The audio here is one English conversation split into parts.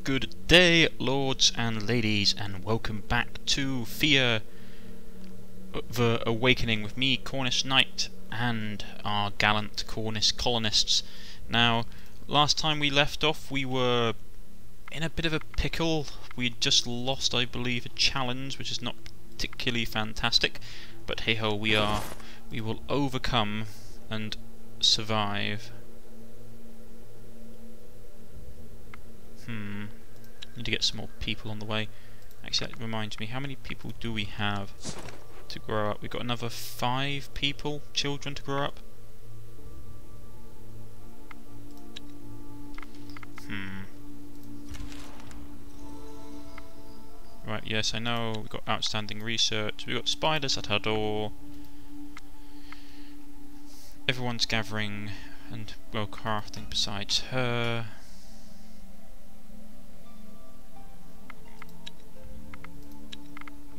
Good day, lords and ladies, and welcome back to Thea, the Awakening, with me, Cornish-Knight, and our gallant Cornish colonists. Now, last time we left off, we were in a bit of a pickle. We had just lost, I believe, a challenge, which is not particularly fantastic, but hey-ho, we will overcome and survive. Need to get some more people on the way. Actually, that reminds me, how many people do we have to grow up? We've got another 5 people, children, to grow up. Right, yes, I know, we've got outstanding research, we've got spiders at our door. Everyone's gathering and, well, crafting besides her.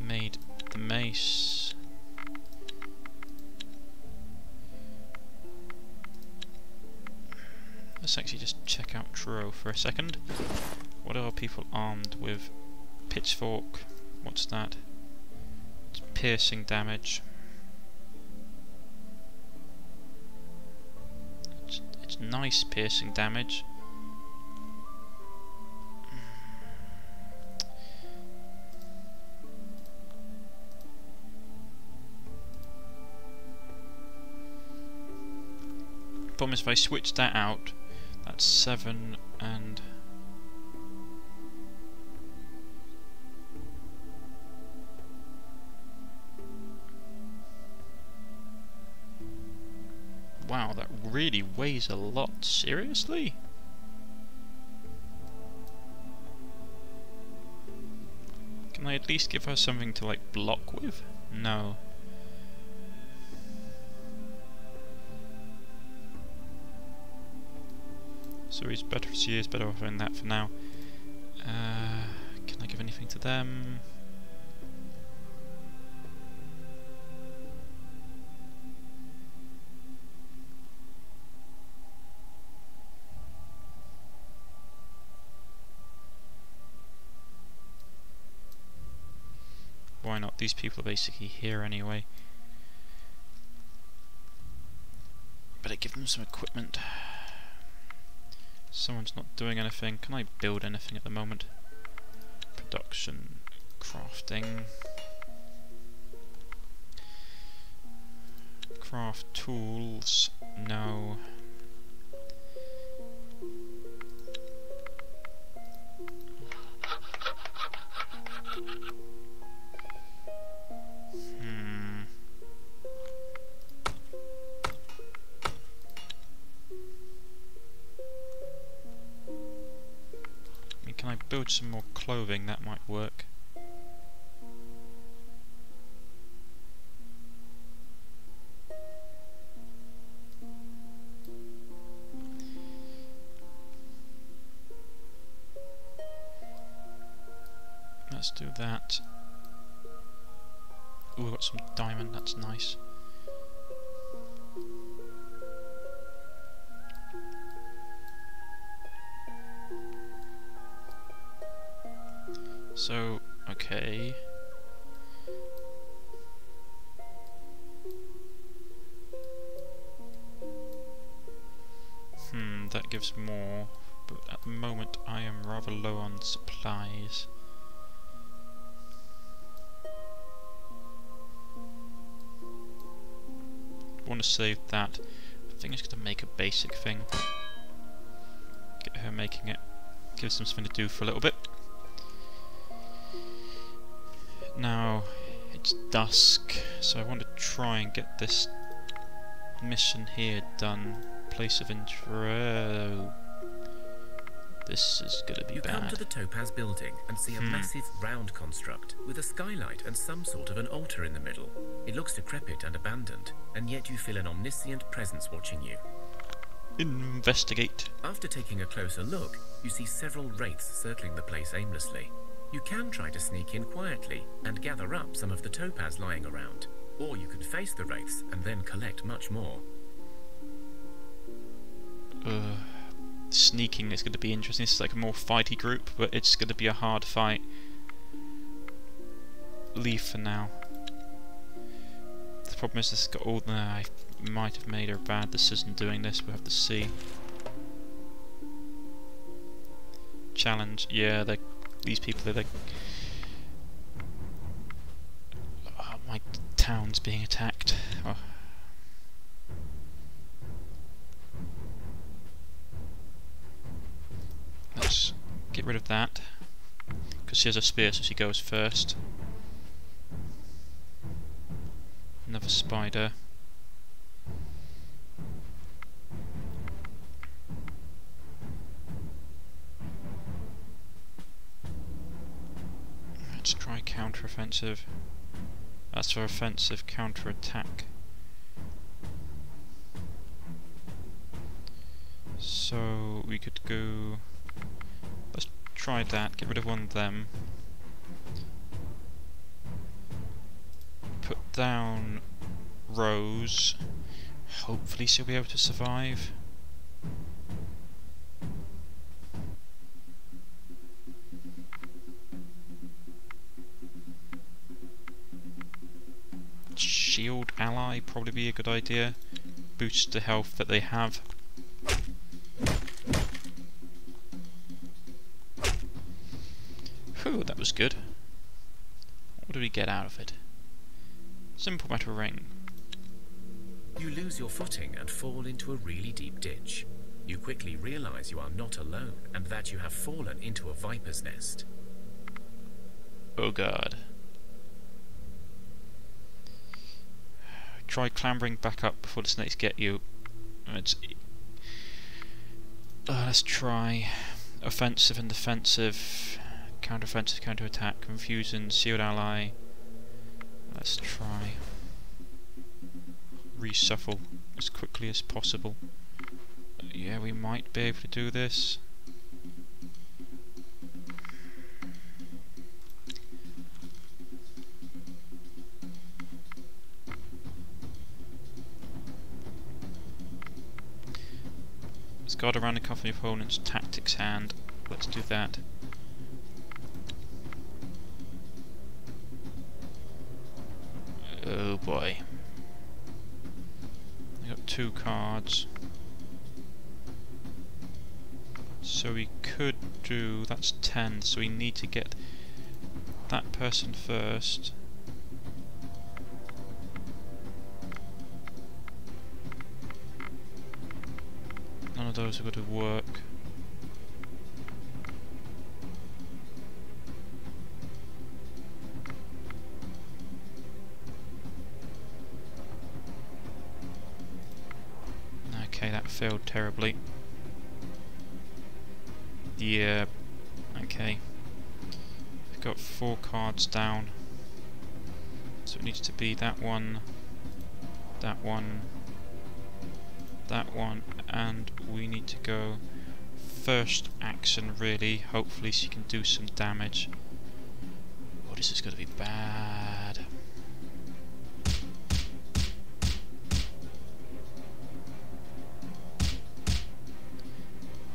Made the mace. Let's actually just check out Tro for a second. What are people armed with? Pitchfork. What's that? It's piercing damage. It's nice piercing damage. Problem is, if I switch that out, that's 7 and... Wow, that really weighs a lot. Seriously? Can I at least give her something to, like, block with? No. So she is better off in that for now. Can I give anything to them? Why not? These people are basically here anyway. Better give them some equipment. Someone's not doing anything. Can I build anything at the moment? Production, crafting. Craft tools, no. Can I build some more clothing? That might work. Let's do that. Oh, we've got some diamond, that's nice. So, okay. That gives more, but at the moment I am rather low on supplies. I want to save that. I think it's going to make a basic thing. Get her making it. Gives them something to do for a little bit. Now, it's dusk, so I want to try and get this mission here done. Place of intro. This is gonna be bad. You come to the Topaz building and see a massive round construct with a skylight and some sort of an altar in the middle. It looks decrepit and abandoned, and yet you feel an omniscient presence watching you. Investigate. After taking a closer look, you see several wraiths circling the place aimlessly. You can try to sneak in quietly and gather up some of the topaz lying around, or you can face the wraiths and then collect much more. sneaking is going to be interesting. This is like a more fighty group, but it's going to be a hard fight. Leave for now. The problem is this has got all the... I might have made a bad decision doing this, we'll have to see. Challenge, yeah, these people are like... Oh, my town's being attacked. Oh. Let's get rid of that, because she has a spear, so she goes first. Another spider. Let's try counter-offensive. That's for offensive, counter-attack. So we could go... Let's try that, get rid of one of them. Put down Rose. Hopefully she'll be able to survive. Shield ally probably be a good idea. Boost the health that they have. Whew, that was good. What did we get out of it? Simple metal ring. You lose your footing and fall into a really deep ditch. You quickly realise you are not alone and that you have fallen into a viper's nest. Oh god. Try clambering back up before the snakes get you. Let's try offensive and defensive, counter-offensive, counter-attack, confusion, shield ally. Let's try reshuffle as quickly as possible. Yeah, we might be able to do this. Let's guard around the cover of the opponent's tactics hand. Let's do that. Oh boy. I got 2 cards. So we could do... that's 10, so we need to get that person first. None of those are going to work. Okay, that failed terribly. Yeah, okay. We've got 4 cards down. So it needs to be that one, that one, that one, and we need to go first action really. Hopefully she can do some damage. Oh, this is going to be bad.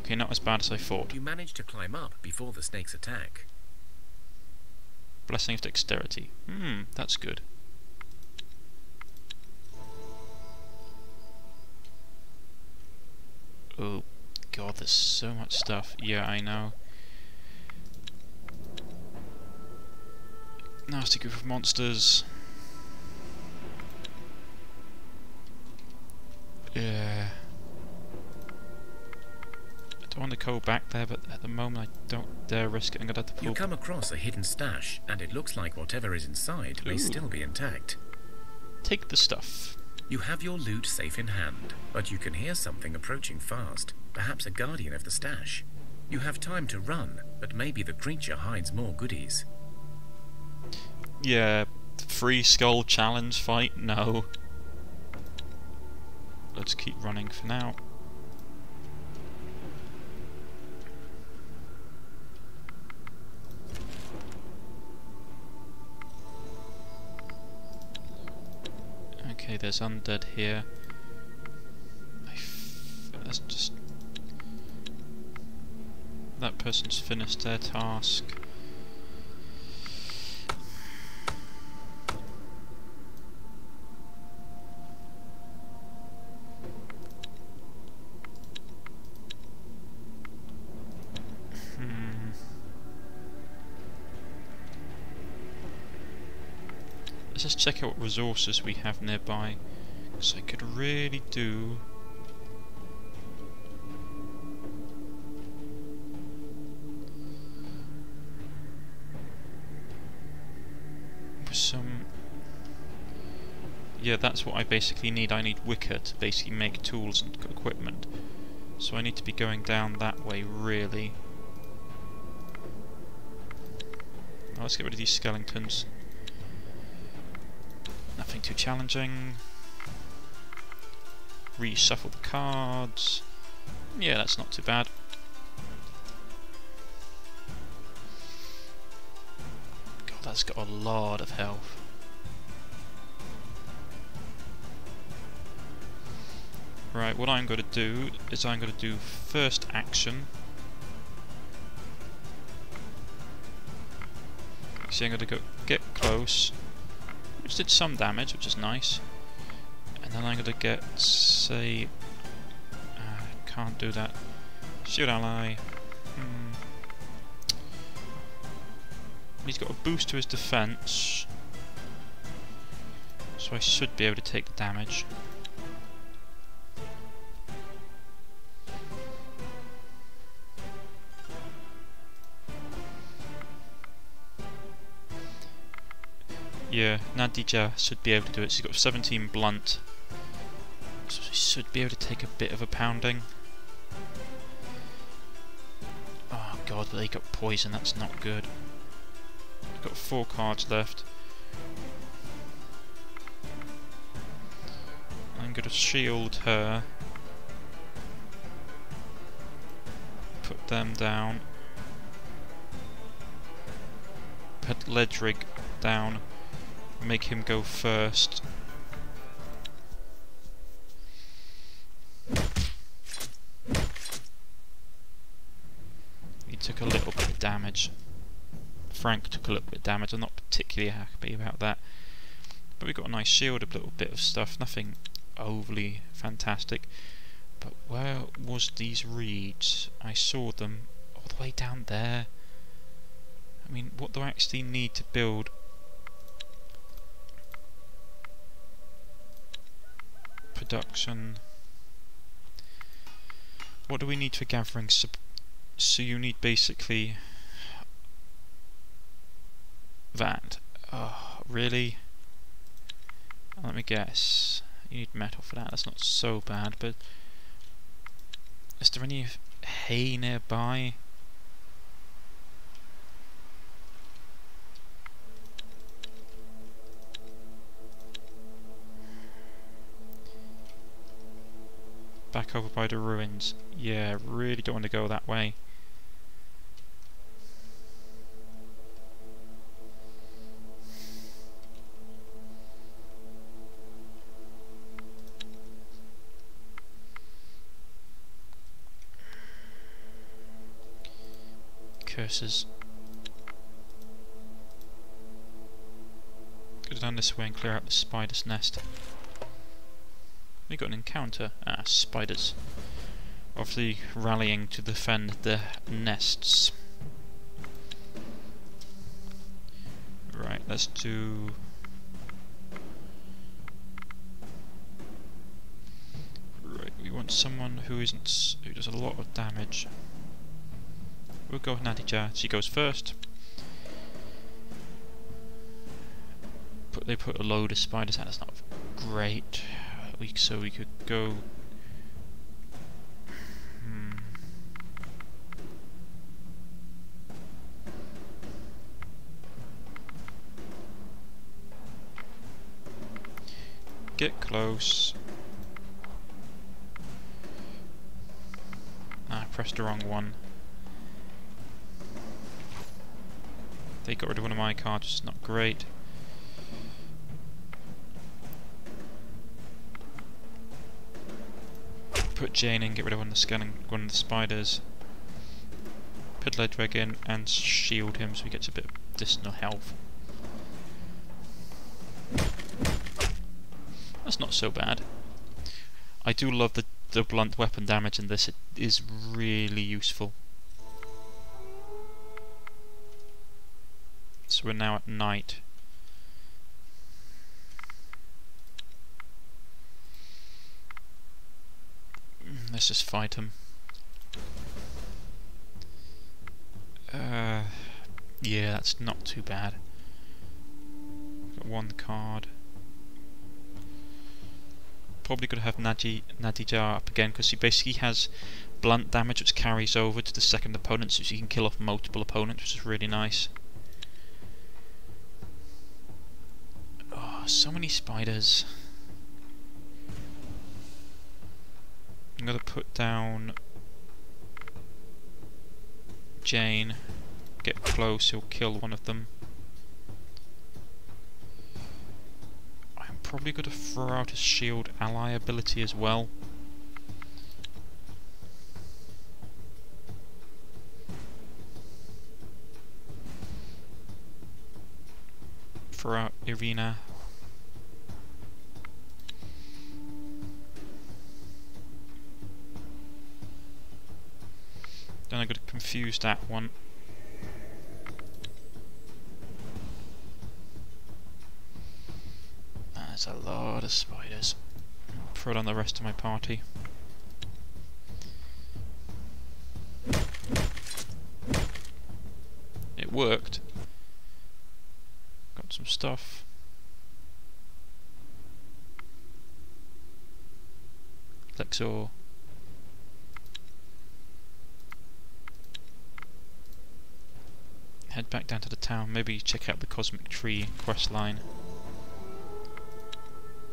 Okay, not as bad as I thought. You managed to climb up before the snake's attack. Blessing of dexterity. That's good. Oh god, there's so much stuff. Yeah, I know. Nasty group of monsters. Yeah. I want to go back there, but at the moment I don't dare risk it. I'm gonna have to pull. You come across a hidden stash, and it looks like whatever is inside may still be intact. Take the stuff. You have your loot safe in hand, but you can hear something approaching fast, perhaps a guardian of the stash. You have time to run, but maybe the creature hides more goodies. Yeah, free skull challenge fight? No. Let's keep running for now. Okay, there's undead here. Let's just that person's finished their task. Let's just check out what resources we have nearby, because I could really do some... Yeah, that's what I basically need. I need wicker to basically make tools and equipment. So I need to be going down that way, really. Oh, let's get rid of these skeletons. Nothing too challenging. Reshuffle the cards. Yeah, that's not too bad. God, that's got a lot of health. Right, what I'm going to do is I'm going to do first action. See, I'm going to go get close, which did some damage, which is nice. And then I'm going to get, say, can't do that. Shield ally. He's got a boost to his defense, so I should be able to take the damage. Yeah, Nadija should be able to do it. She's got 17 blunt, so she should be able to take a bit of a pounding. Oh god, they got poison, that's not good. I've got 4 cards left. I'm going to shield her. Put them down. Put Ledrig down. Make him go first. He took a little bit of damage. Frank took a little bit of damage. I'm not particularly happy about that. But we got a nice shield, a little bit of stuff. Nothing overly fantastic. But where was these reeds? I saw them all the way down there. I mean, what do I actually need to build? Production. What do we need for gathering? So you need basically that. Oh, really? Let me guess. You need metal for that. That's not so bad, but is there any hay nearby? Back over by the ruins. Yeah, really don't want to go that way. Curses. Go down this way and clear out the spider's nest. We got an encounter. Ah, spiders. Obviously rallying to defend the nests. Right, let's do... Right, we want someone who does a lot of damage. We'll go with Nadija. She goes first. They put a load of spiders out. That's not great. So we could go... Get close. Ah, I pressed the wrong one. They got rid of one of my cards, which is not great. Put Jane in, get rid of one of the spiders. chuck a Ledreg in and shield him so he gets a bit of additional health. That's not so bad. I do love the blunt weapon damage in this. It is really useful. So we're now at night. Let's just fight him. Yeah, that's not too bad. Got one card. Probably gonna have Nadija up again because he basically has blunt damage which carries over to the second opponent, so you can kill off multiple opponents, which is really nice. Oh, so many spiders. I'm gonna put down Jane. Get close, he'll kill one of them. I'm probably gonna throw out his shield ally ability as well. Throw out Irina. Then I'm going to confuse that one. There's a lot of spiders. Throw it on the rest of my party. It worked. Got some stuff. Lexor. Head back down to the town, maybe check out the Cosmic Tree quest line.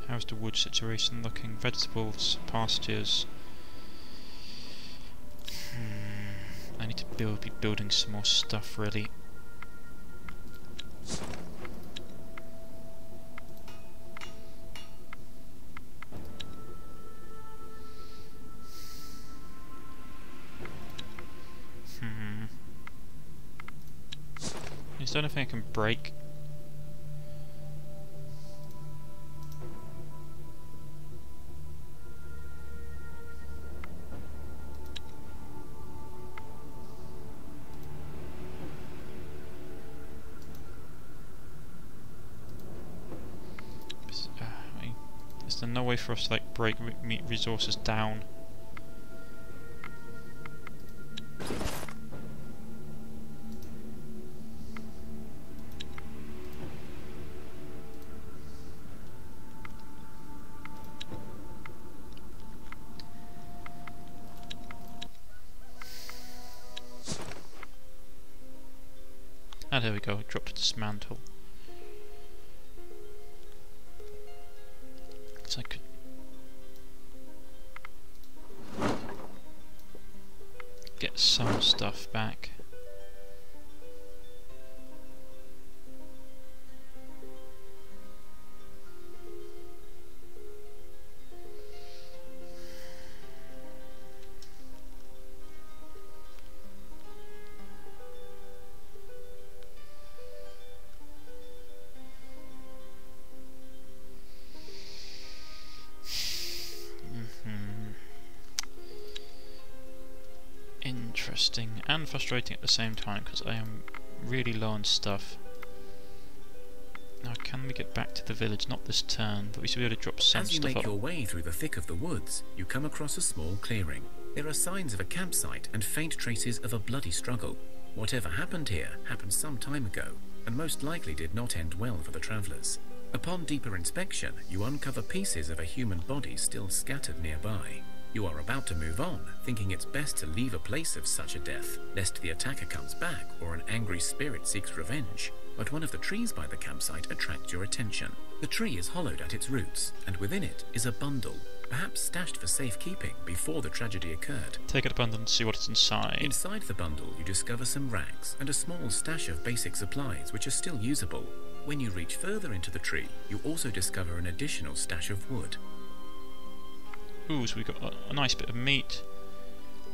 How's the wood situation looking? Vegetables, pastures. I need to be building some more stuff really. Is there anything I can break? Is there no way for us to like break meat resources down? Ah, there we go, drop to dismantle. So I could get some stuff back. Interesting and frustrating at the same time because I am really low on stuff. Now can we get back to the village? Not this turn, but we should be able to drop some stuff up. As you make your way through the thick of the woods, you come across a small clearing. There are signs of a campsite and faint traces of a bloody struggle. Whatever happened here happened some time ago, and most likely did not end well for the travellers. Upon deeper inspection, you uncover pieces of a human body still scattered nearby. You are about to move on, thinking it's best to leave a place of such a death, lest the attacker comes back or an angry spirit seeks revenge. But one of the trees by the campsite attracts your attention. The tree is hollowed at its roots, and within it is a bundle, perhaps stashed for safekeeping before the tragedy occurred. Take it a bundle and see what is inside. Inside the bundle, you discover some rags and a small stash of basic supplies which are still usable. When you reach further into the tree, you also discover an additional stash of wood. Ooh, so we got a nice bit of meat,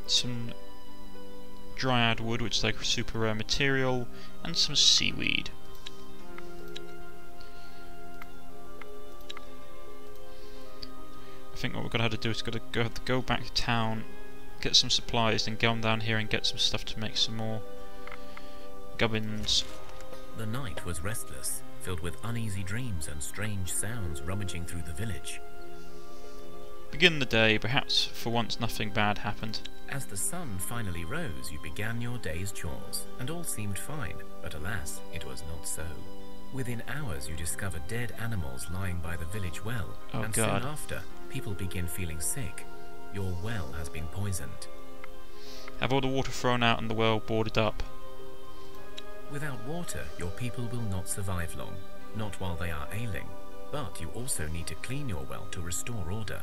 some dryad wood, which is like a super rare material, and some seaweed. I think what we're gonna have to do is go back to town, get some supplies, then go on down here and get some stuff to make some more gubbins. The night was restless, filled with uneasy dreams and strange sounds rummaging through the village. Begin the day, perhaps for once nothing bad happened. As the sun finally rose, you began your day's chores, and all seemed fine, but alas, it was not so. Within hours you discovered dead animals lying by the village well, Oh and God. soon after, people begin feeling sick. Your well has been poisoned. Have all the water thrown out and the well boarded up. Without water, your people will not survive long, not while they are ailing. But you also need to clean your well to restore order.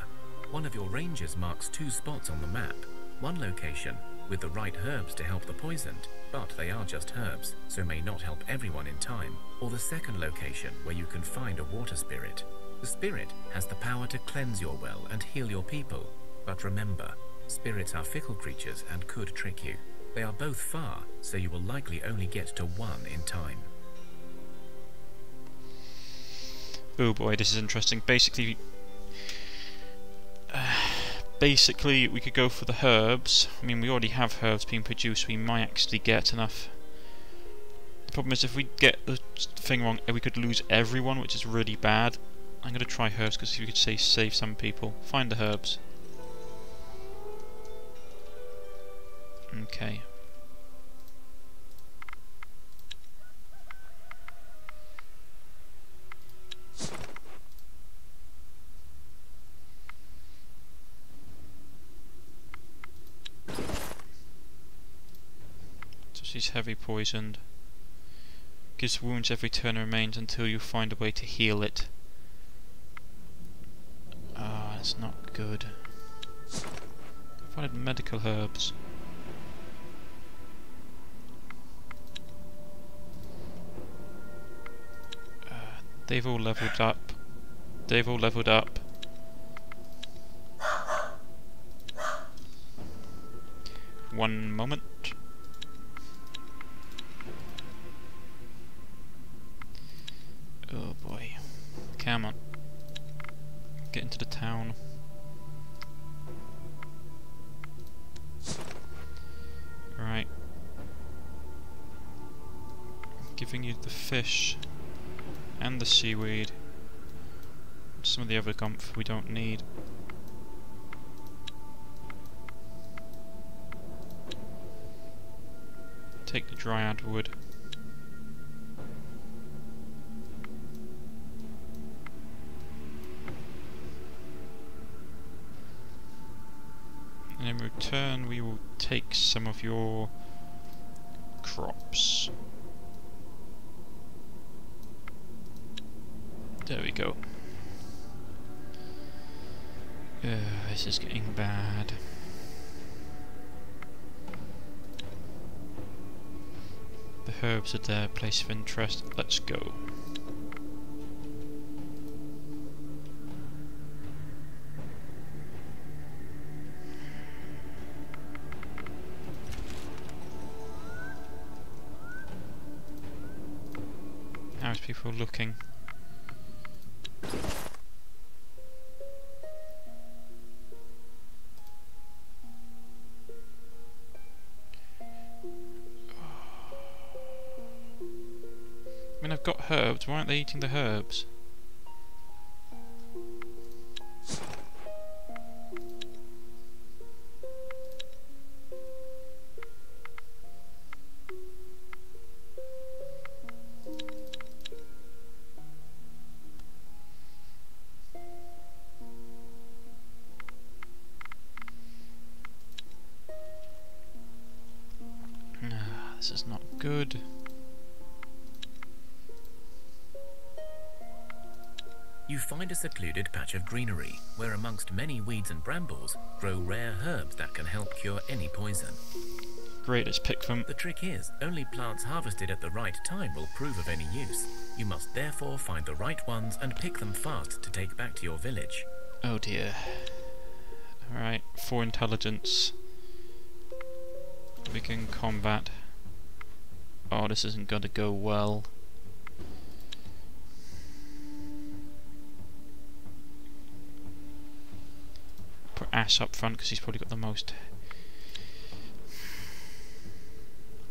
One of your rangers marks 2 spots on the map. One location, with the right herbs to help the poisoned, but they are just herbs, so may not help everyone in time. Or the second location, where you can find a water spirit. The spirit has the power to cleanse your well and heal your people. But remember, spirits are fickle creatures and could trick you. They are both far, so you will likely only get to one in time. Oh boy, this is interesting. Basically, we could go for the herbs. I mean, we already have herbs being produced. We might actually get enough. The problem is, if we get the thing wrong, we could lose everyone, which is really bad. I'm going to try herbs because you could save some people. Find the herbs. Okay. So she's heavy poisoned. Gives wounds every turn and remains until you find a way to heal it. Ah, that's not good. I wanted medical herbs. They've all leveled up. They've all leveled up. One moment. Oh boy. Come on. Get into the town. Right. Giving you the fish and the seaweed. Some of the other gumph we don't need. Take the dryad wood. And in return we will take some of your crops. There we go. This is getting bad. The herbs are their place of interest. Let's go. How's people looking? I mean, I've got herbs. Why aren't they eating the herbs? This is not good. You find a secluded patch of greenery, where amongst many weeds and brambles grow rare herbs that can help cure any poison. Great, let's pick them. The trick is, only plants harvested at the right time will prove of any use. You must therefore find the right ones and pick them fast to take back to your village. Oh dear. Alright, 4 intelligence. Begin combat. Oh, this isn't going to go well. Put Ash up front because he's probably got the most.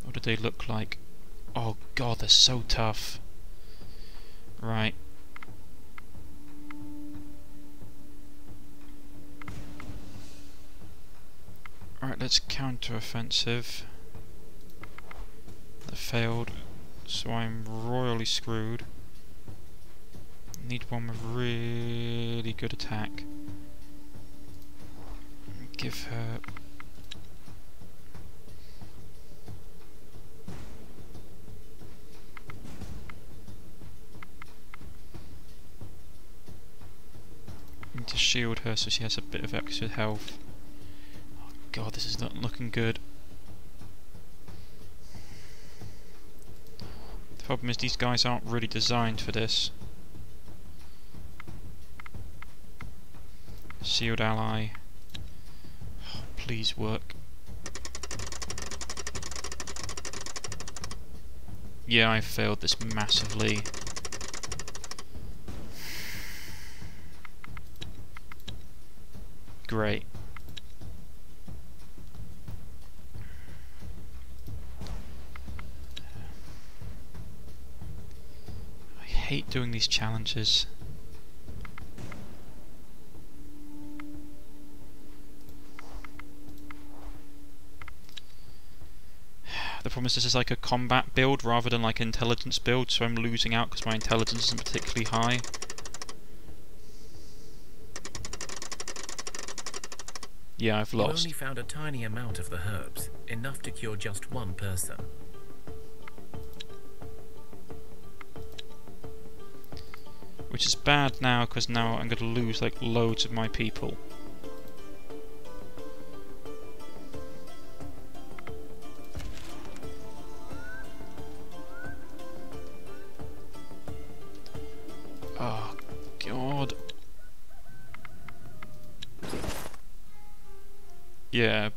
What do they look like? Oh god, they're so tough. Right. Alright, let's counter-offensive. That failed, so I'm royally screwed. Need one with really good attack. Give her... Need to shield her so she has a bit of extra health. Oh god, this is not looking good. The problem is these guys aren't really designed for this. Shield ally. Oh, please work. Yeah, I failed this massively. Great. I hate doing these challenges. The problem is this is like a combat build rather than like an intelligence build, so I'm losing out because my intelligence isn't particularly high. Yeah, I've lost. You only found a tiny amount of the herbs, enough to cure just one person. Which is bad now, because now I'm going to lose like loads of my people. Oh, God. Yeah.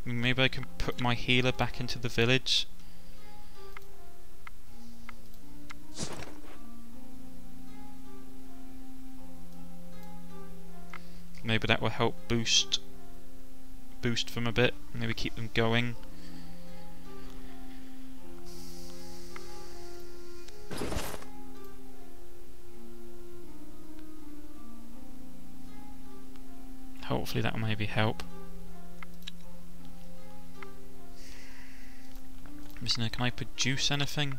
Maybe I can put my healer back into the village. Maybe that will help boost them a bit. Maybe keep them going. Hopefully that will maybe help. Can I produce anything?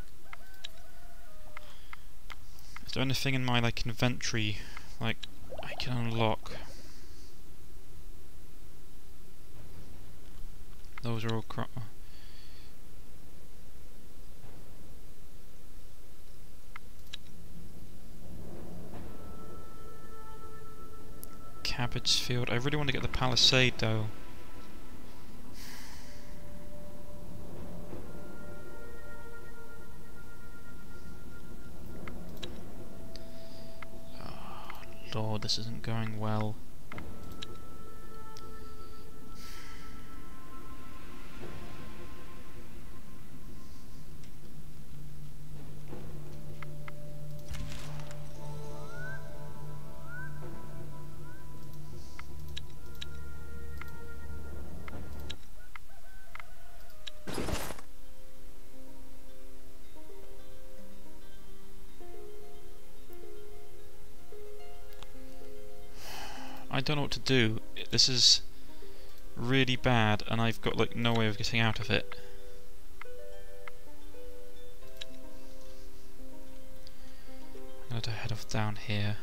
Is there anything in my like inventory like I can unlock? Those are all cabbage field. I really want to get the palisade though. Lord, this isn't going well. I don't know what to do. This is really bad and I've got like no way of getting out of it. I'm going to head off down here.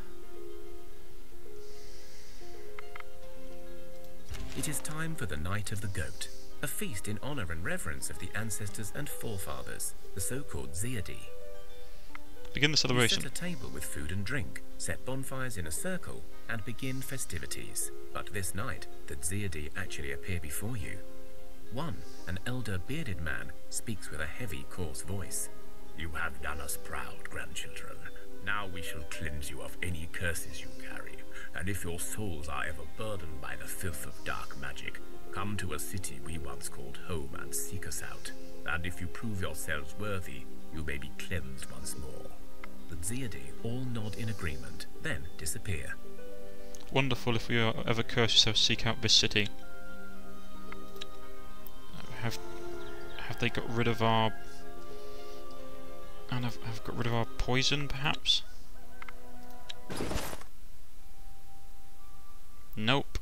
It is time for the Night of the Goat, a feast in honor and reverence of the ancestors and forefathers, the so-called Zeadi. Begin the celebration. You set a table with food and drink, set bonfires in a circle, and begin festivities. But this night, the Zeadi actually appear before you. One, an elder bearded man, speaks with a heavy, coarse voice. You have done us proud, grandchildren. Now we shall cleanse you of any curses you carry, and if your souls are ever burdened by the filth of dark magic, come to a city we once called home and seek us out. And if you prove yourselves worthy, you may be cleansed once more. The Ziadi all nod in agreement, then disappear. Wonderful. If we ever curse yourselves, seek out this city. Have they got rid of our... and have got rid of our poison, perhaps? Nope.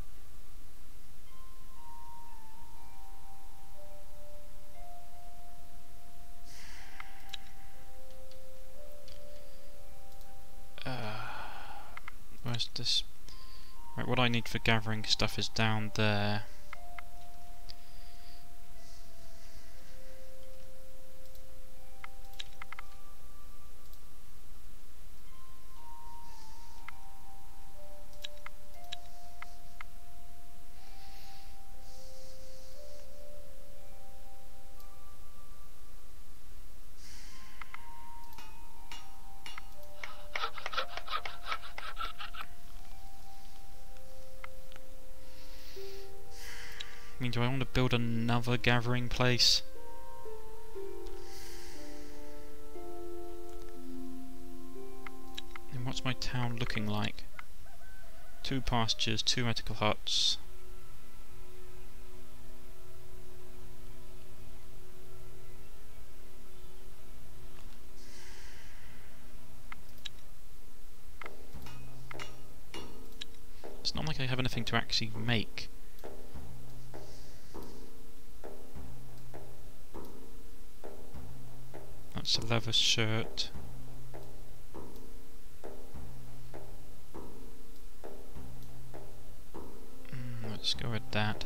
Where's this? Right, what I need for gathering stuff is down there. I mean, do I want to build another gathering place? And what's my town looking like? 2 pastures, 2 medical huts. It's not like I have anything to actually make. That's a leather shirt. Let's go with that.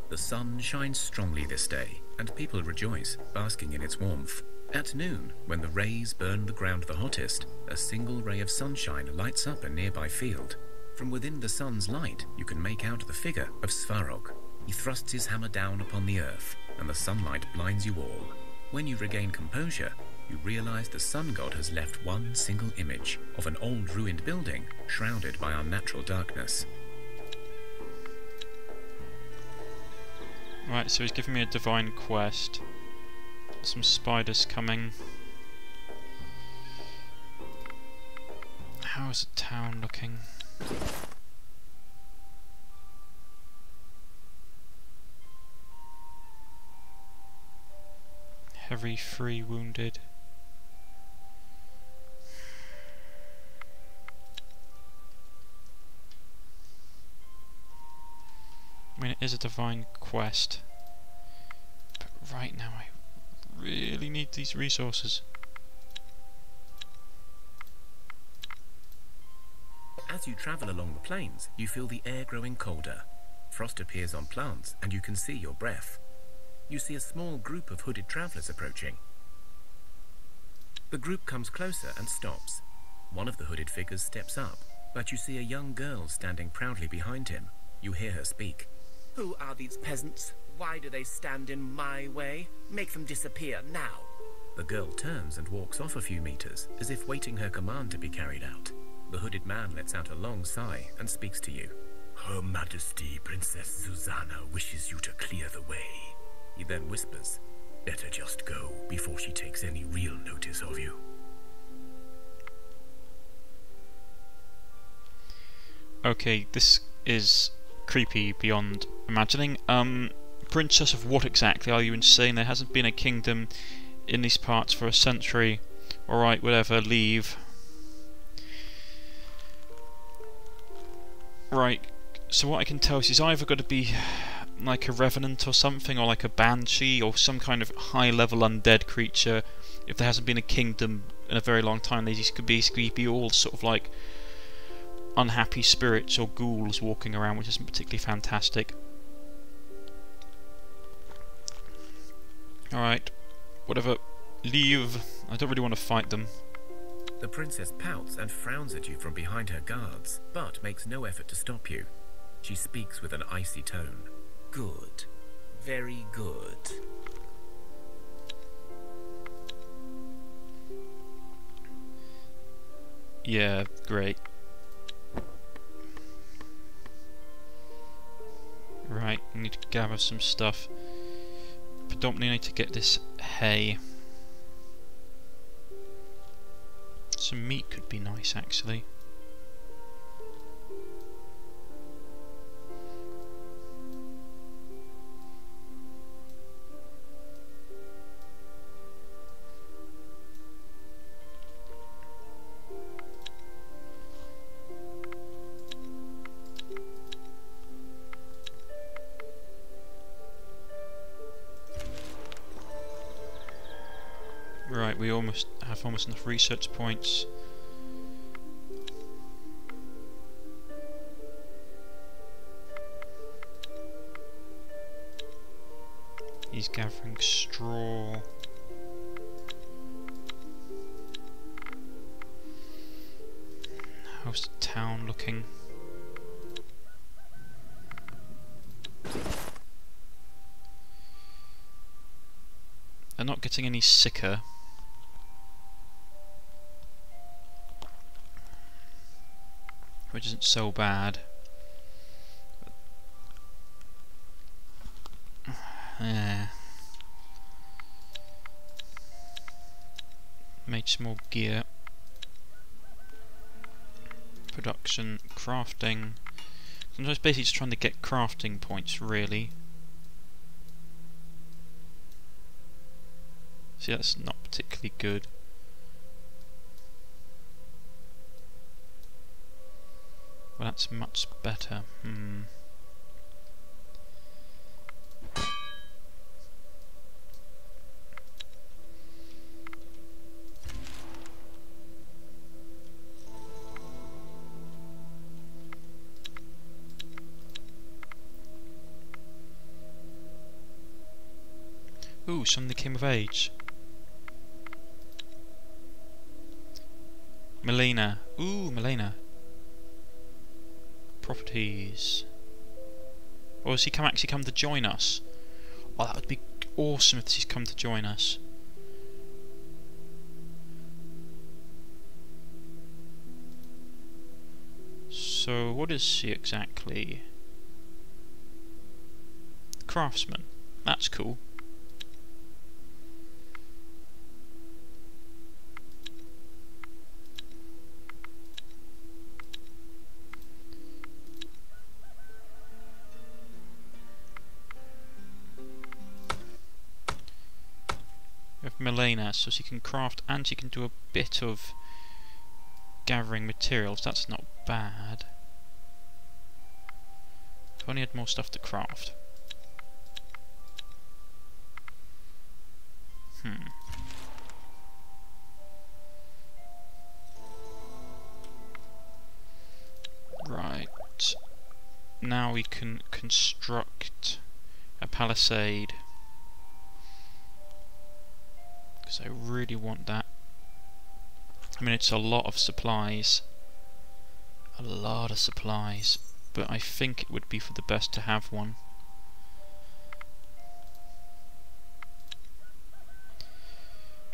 The sun shines strongly this day, and people rejoice, basking in its warmth. At noon, when the rays burn the ground the hottest, a single ray of sunshine lights up a nearby field. From within the sun's light, you can make out the figure of Svarog. He thrusts his hammer down upon the earth, and the sunlight blinds you all. When you regain composure, you realize the sun god has left one single image of an old ruined building shrouded by unnatural darkness. Right, so he's giving me a divine quest. Some spiders coming. How is the town looking? Heavy 3 wounded. I mean, it is a divine quest, but right now I really need these resources. As you travel along the plains, you feel the air growing colder. Frost appears on plants, and you can see your breath. You see a small group of hooded travelers approaching. The group comes closer and stops. One of the hooded figures steps up, but you see a young girl standing proudly behind him. You hear her speak. Who are these peasants? Why do they stand in my way? Make them disappear now. The girl turns and walks off a few meters, as if waiting her command to be carried out. The hooded man lets out a long sigh and speaks to you. Her Majesty Princess Susanna wishes you to clear the way. He then whispers, Better just go before she takes any real notice of you. Okay, this is creepy beyond imagining. Princess of what exactly? Are you insane? There hasn't been a kingdom in these parts for a century. Alright, whatever, leave. Right, so what I can tell is he's either got to be like a revenant or something, or like a banshee, or some kind of high-level undead creature. If there hasn't been a kingdom in a very long time, these could basically be all sort of like unhappy spirits or ghouls walking around, which isn't particularly fantastic. Alright, whatever. Leave. I don't really want to fight them. The princess pouts and frowns at you from behind her guards, but makes no effort to stop you. She speaks with an icy tone. Good. Very good. Yeah, great. Right, I need to gather some stuff. Predominantly need to get this hay. Some meat could be nice, actually. Right, we have almost enough research points. He's gathering straw. How's the town looking? They're not getting any sicker. Which isn't so bad. Made some more gear. Production, crafting. I'm just basically just trying to get crafting points, really. See, that's not particularly good. Well, that's much better. Ooh, something came of age. Melina. Ooh, Melina. Properties. Or has he actually come to join us? Oh, that would be awesome if he's come to join us. So, what is she exactly? Craftsman. That's cool. Melina, so she can craft and she can do a bit of gathering materials. That's not bad. If only had more stuff to craft. Right. Now we can construct a palisade. Because I really want that. I mean, it's a lot of supplies. A lot of supplies. But I think it would be for the best to have one.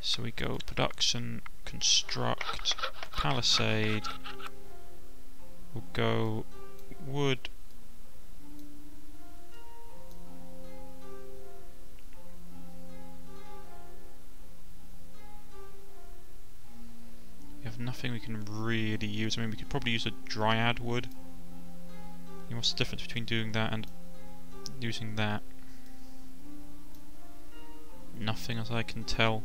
So we go production, construct, palisade. We'll go wood. We have nothing we can really use. I mean, we could probably use a dryad wood. What's the difference between doing that and using that? Nothing, as I can tell.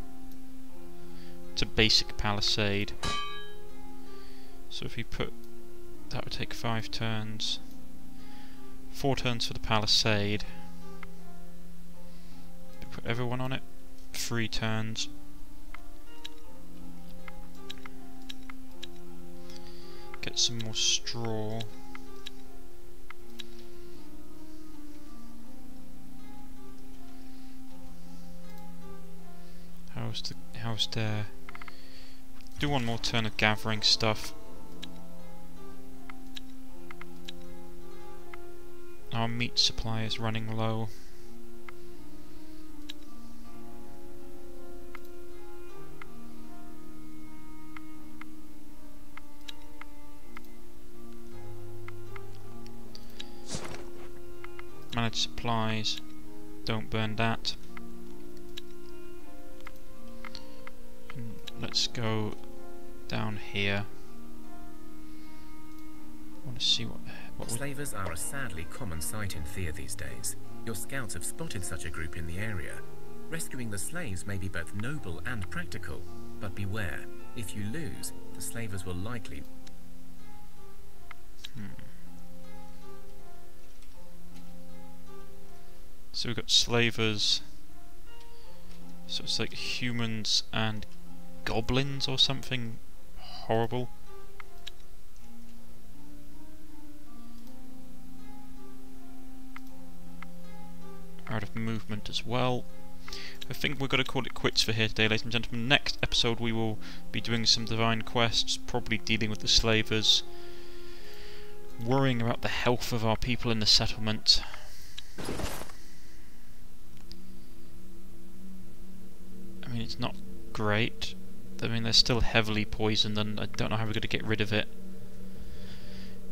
It's a basic palisade. So if we put... that would take 5 turns. 4 turns for the palisade. Put everyone on it. 3 turns. Get some more straw. how's there? Do one more turn of gathering stuff. Our meat supply is running low. Manage supplies. Don't burn that. And let's go down here. I want to see what Slavers are a sadly common sight in Thea these days. Your scouts have spotted such a group in the area. Rescuing the slaves may be both noble and practical, but beware, if you lose, the slavers will likely... So we've got slavers. So it's like humans and goblins or something horrible. Out of movement as well. I think we're going to call it quits for here today, ladies and gentlemen. Next episode we will be doing some divine quests, probably dealing with the slavers, worrying about the health of our people in the settlement. I mean, it's not great. I mean, they're still heavily poisoned and I don't know how we're going to get rid of it.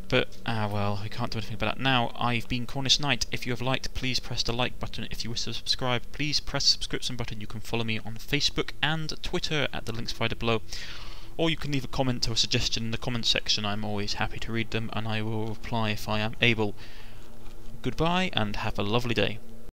But, well, we can't do anything about that now. I've been Cornish-Knight. If you have liked, please press the like button. If you wish to subscribe, please press the subscription button. You can follow me on Facebook and Twitter at the links provided below. Or you can leave a comment or a suggestion in the comment section. I'm always happy to read them and I will reply if I am able. Goodbye and have a lovely day.